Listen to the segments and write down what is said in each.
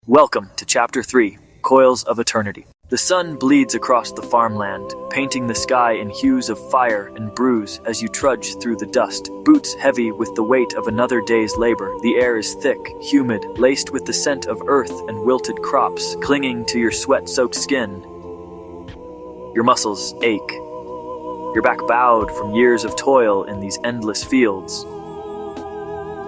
Welcome to Chapter 3, Coils of Eternity. The sun bleeds across the farmland, painting the sky in hues of fire and bruise as you trudge through the dust. Boots heavy with the weight of another day's labor, the air is thick, humid, laced with the scent of earth and wilted crops, clinging to your sweat-soaked skin. Your muscles ache. Your back bowed from years of toil in these endless fields.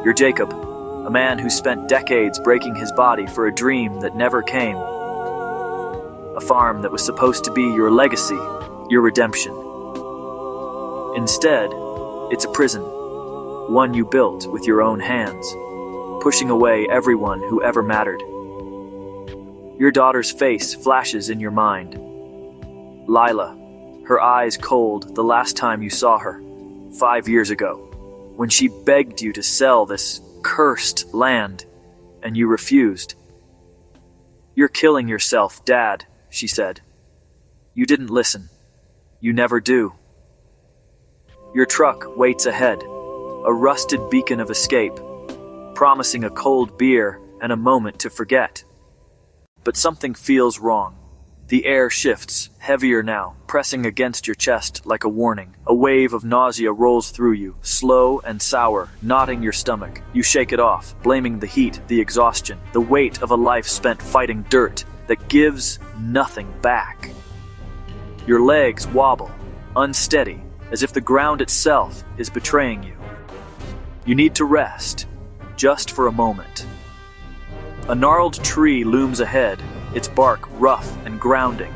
You're Jacob, a man who spent decades breaking his body for a dream that never came. A farm that was supposed to be your legacy, your redemption. Instead, it's a prison, one you built with your own hands, pushing away everyone who ever mattered. Your daughter's face flashes in your mind. Lila, her eyes cold the last time you saw her, 5 years ago, when she begged you to sell this cursed land, and you refused. "You're killing yourself, Dad," she said. You didn't listen. You never do. Your truck waits ahead, a rusted beacon of escape, promising a cold beer and a moment to forget. But something feels wrong. The air shifts, heavier now, pressing against your chest like a warning. A wave of nausea rolls through you, slow and sour, knotting your stomach. You shake it off, blaming the heat, the exhaustion, the weight of a life spent fighting dirt that gives nothing back. Your legs wobble, unsteady, as if the ground itself is betraying you. You need to rest, just for a moment. A gnarled tree looms ahead, its bark rough and grounding.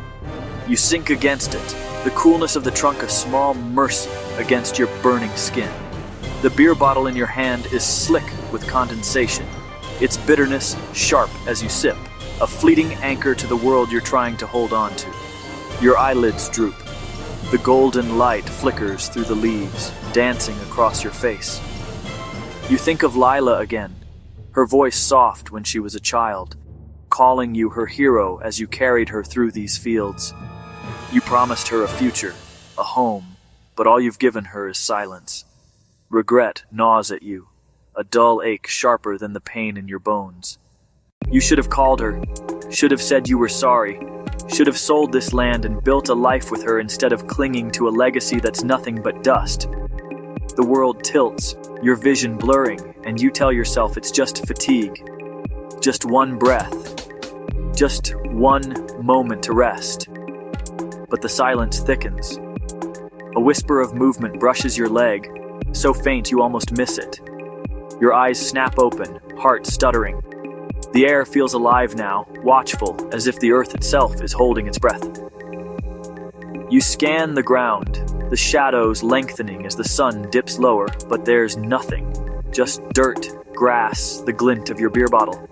You sink against it, the coolness of the trunk a small mercy against your burning skin. The beer bottle in your hand is slick with condensation, its bitterness sharp as you sip, a fleeting anchor to the world you're trying to hold on to. Your eyelids droop. The golden light flickers through the leaves, dancing across your face. You think of Lila again, her voice soft when she was a child, calling you her hero as you carried her through these fields. You promised her a future, a home, but all you've given her is silence. Regret gnaws at you, a dull ache sharper than the pain in your bones. You should have called her, should have said you were sorry, should have sold this land and built a life with her instead of clinging to a legacy that's nothing but dust. The world tilts, your vision blurring, and you tell yourself it's just fatigue. Just one breath. Just one moment to rest. But the silence thickens. A whisper of movement brushes your leg, so faint you almost miss it. Your eyes snap open, heart stuttering. The air feels alive now, watchful, as if the earth itself is holding its breath. You scan the ground, the shadows lengthening as the sun dips lower, but there's nothing. Just dirt, grass, the glint of your beer bottle.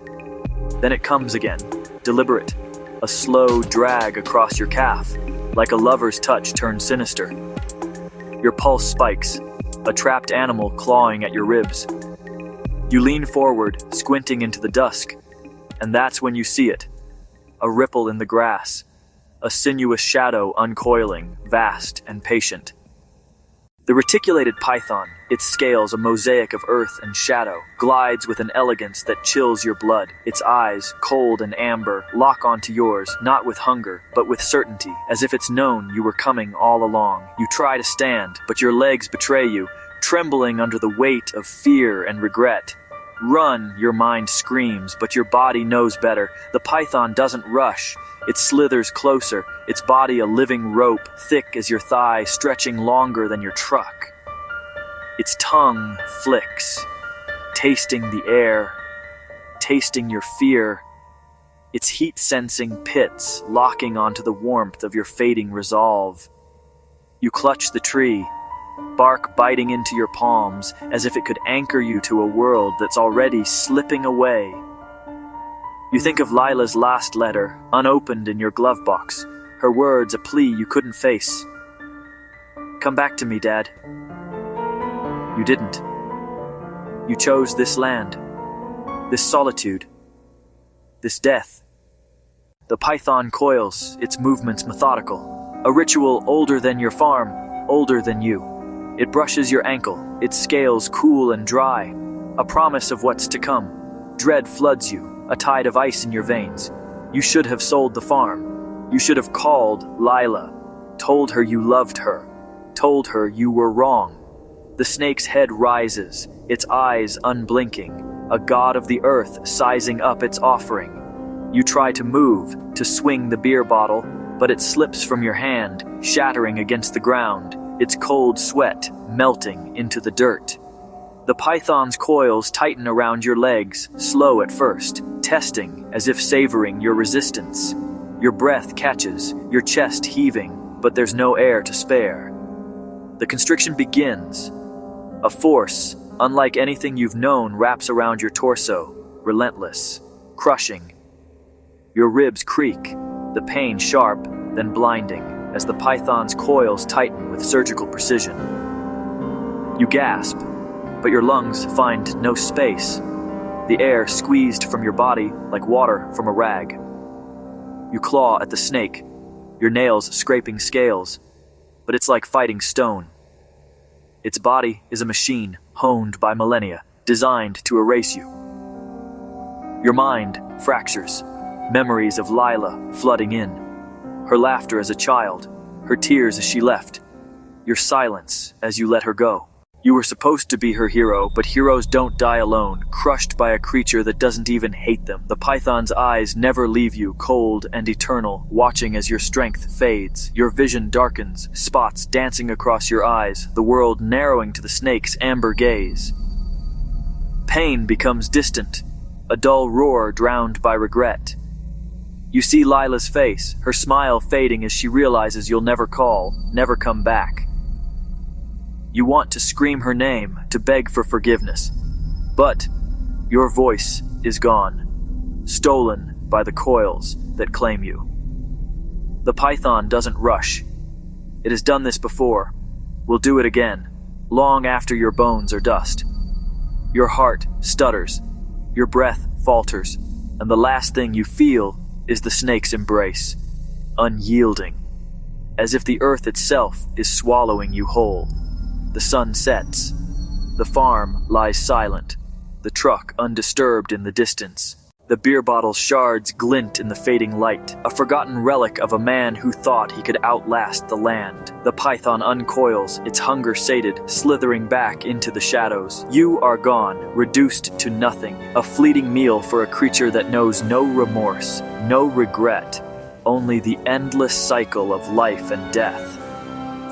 Then it comes again, deliberate, a slow drag across your calf, like a lover's touch turned sinister. Your pulse spikes, a trapped animal clawing at your ribs. You lean forward, squinting into the dusk, and that's when you see it. A ripple in the grass, a sinuous shadow uncoiling, vast and patient. The reticulated python, its scales a mosaic of earth and shadow, glides with an elegance that chills your blood. Its eyes, cold and amber, lock onto yours, not with hunger, but with certainty, as if it's known you were coming all along. You try to stand, but your legs betray you, trembling under the weight of fear and regret. Run, your mind screams, but your body knows better. The python doesn't rush. It slithers closer, its body a living rope, thick as your thigh, stretching longer than your truck. Its tongue flicks, tasting the air, tasting your fear. Its heat-sensing pits locking onto the warmth of your fading resolve. You clutch the tree, bark biting into your palms as if it could anchor you to a world that's already slipping away. You think of Lila's last letter, unopened in your glove box, her words a plea you couldn't face. "Come back to me, Dad." You didn't. You chose this land, this solitude, this death. The python coils, its movements methodical, a ritual older than your farm, older than you. It brushes your ankle, its scales cool and dry, a promise of what's to come. Dread floods you, a tide of ice in your veins. You should have sold the farm. You should have called Lila, told her you loved her, told her you were wrong. The snake's head rises, its eyes unblinking, a god of the earth sizing up its offering. You try to move, to swing the beer bottle, but it slips from your hand, shattering against the ground, its cold sweat melting into the dirt. The python's coils tighten around your legs, slow at first, testing as if savoring your resistance. Your breath catches, your chest heaving, but there's no air to spare. The constriction begins. A force, unlike anything you've known, wraps around your torso, relentless, crushing. Your ribs creak, the pain sharp, then blinding, as the python's coils tighten with surgical precision. You gasp, but your lungs find no space, the air squeezed from your body like water from a rag. You claw at the snake, your nails scraping scales, but it's like fighting stone. Its body is a machine honed by millennia, designed to erase you. Your mind fractures, memories of Lila flooding in, her laughter as a child, her tears as she left, your silence as you let her go. You were supposed to be her hero, but heroes don't die alone, crushed by a creature that doesn't even hate them. The python's eyes never leave you, cold and eternal, watching as your strength fades. Your vision darkens, spots dancing across your eyes, the world narrowing to the snake's amber gaze. Pain becomes distant, a dull roar drowned by regret. You see Lila's face, her smile fading as she realizes you'll never call, never come back. You want to scream her name, to beg for forgiveness, but your voice is gone, stolen by the coils that claim you. The python doesn't rush. It has done this before, will do it again, long after your bones are dust. Your heart stutters, your breath falters, and the last thing you feel is the snake's embrace, unyielding, as if the earth itself is swallowing you whole. The sun sets. The farm lies silent, the truck undisturbed in the distance. The beer bottle's shards glint in the fading light, a forgotten relic of a man who thought he could outlast the land. The python uncoils, its hunger sated, slithering back into the shadows. You are gone, reduced to nothing, a fleeting meal for a creature that knows no remorse, no regret, only the endless cycle of life and death.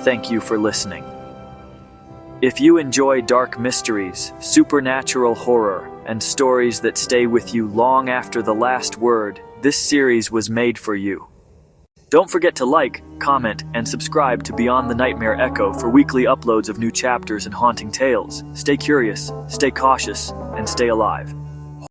Thank you for listening. If you enjoy dark mysteries, supernatural horror, and stories that stay with you long after the last word, this series was made for you. Don't forget to like, comment, and subscribe to Beyond the Nightmare Echo for weekly uploads of new chapters and haunting tales. Stay curious, stay cautious, and stay alive.